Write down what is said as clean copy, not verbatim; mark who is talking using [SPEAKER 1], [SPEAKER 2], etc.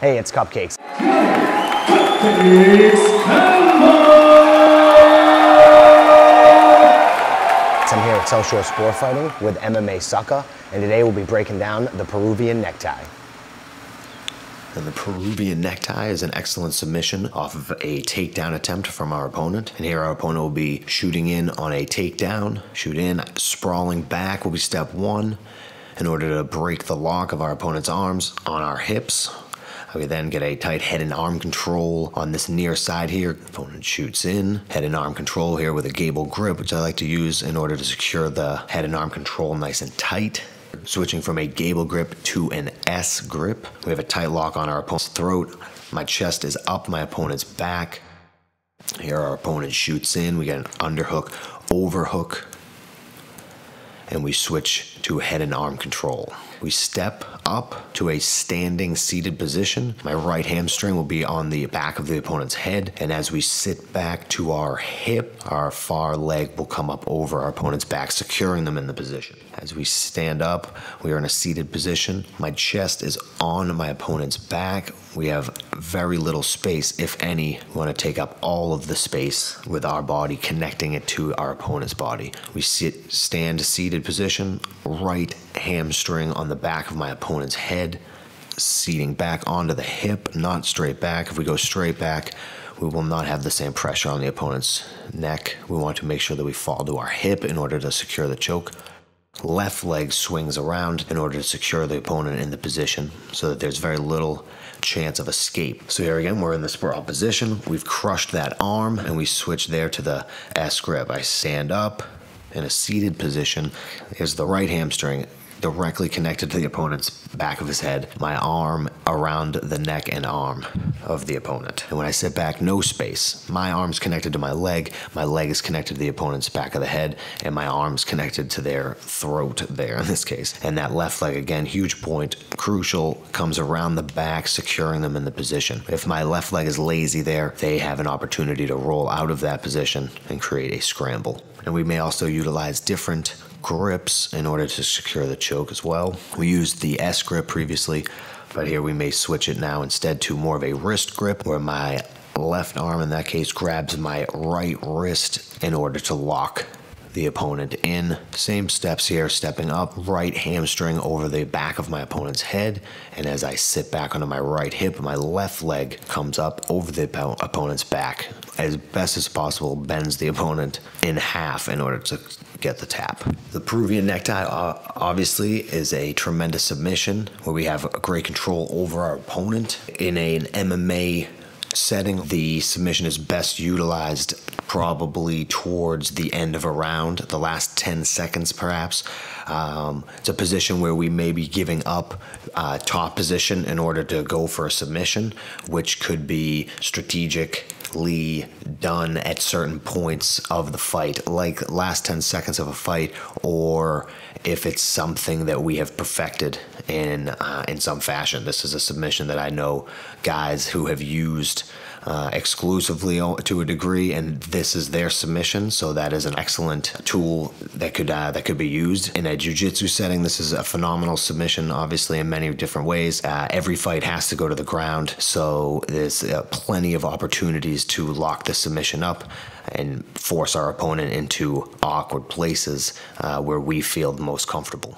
[SPEAKER 1] Hey, it's Cupcakes.
[SPEAKER 2] Cupcakes Campbell!
[SPEAKER 1] I'm here at South Shore Sport Fighting with MMA Sucka, and today we'll be breaking down the Peruvian Neck Tie.
[SPEAKER 3] And the Peruvian Neck Tie is an excellent submission off of a takedown attempt from our opponent. And here our opponent will be shooting in on a takedown, shoot in, sprawling back will be step one in order to break the lock of our opponent's arms on our hips. We then get a tight head and arm control on this near side here. Opponent shoots in, head and arm control here with a gable grip, which I like to use in order to secure the head and arm control nice and tight. Switching from a gable grip to an S grip. We have a tight lock on our opponent's throat. My chest is up my opponent's back. Here our opponent shoots in. We get an underhook, overhook, and we switch to head and arm control. We step up to a standing seated position. My right hamstring will be on the back of the opponent's head, and as we sit back to our hip, our far leg will come up over our opponent's back, securing them in the position. As we stand up, we are in a seated position. My chest is on my opponent's back. We have very little space, if any. We want to take up all of the space with our body, connecting it to our opponent's body. We stand seated position, right hamstring on the back of my opponent's head, seating back onto the hip, not straight back. If we go straight back, we will not have the same pressure on the opponent's neck. We want to make sure that we fall to our hip in order to secure the choke. Left leg swings around in order to secure the opponent in the position so that there's very little chance of escape. So here again, we're in the sprawl position. We've crushed that arm and we switch there to the S grip. I stand up in a seated position. Here's the right hamstring directly connected to the opponent's back of his head, my arm around the neck and arm of the opponent. And when I sit back, no space. My arm's connected to my leg is connected to the opponent's back of the head, and my arm's connected to their throat there in this case. And that left leg, again, huge point, crucial, comes around the back, securing them in the position. If my left leg is lazy there, they have an opportunity to roll out of that position and create a scramble. And we may also utilize different grips in order to secure the choke as well. We used the S grip previously, but here we may switch it now instead to more of a wrist grip, where my left arm in that case grabs my right wrist in order to lock the opponent in. Same steps here, stepping up, right hamstring over the back of my opponent's head, and as I sit back onto my right hip, my left leg comes up over the opponent's back. As best as possible, bends the opponent in half in order to get the tap. The Peruvian Neck Tie obviously is a tremendous submission where we have great control over our opponent. In an MMA setting, the submission is best utilized probably towards the end of a round, the last 10 seconds perhaps. It's a position where we may be giving up top position in order to go for a submission, which could be strategically done at certain points of the fight, like last 10 seconds of a fight, or if it's something that we have perfected in some fashion. This is a submission that I know guys who have used exclusively to a degree, and this is their submission, so that is an excellent tool that could be used in a jiu-jitsu setting. This is a phenomenal submission, obviously in many different ways. Every fight has to go to the ground, so there's plenty of opportunities to lock the submission up and force our opponent into awkward places where we feel the most comfortable.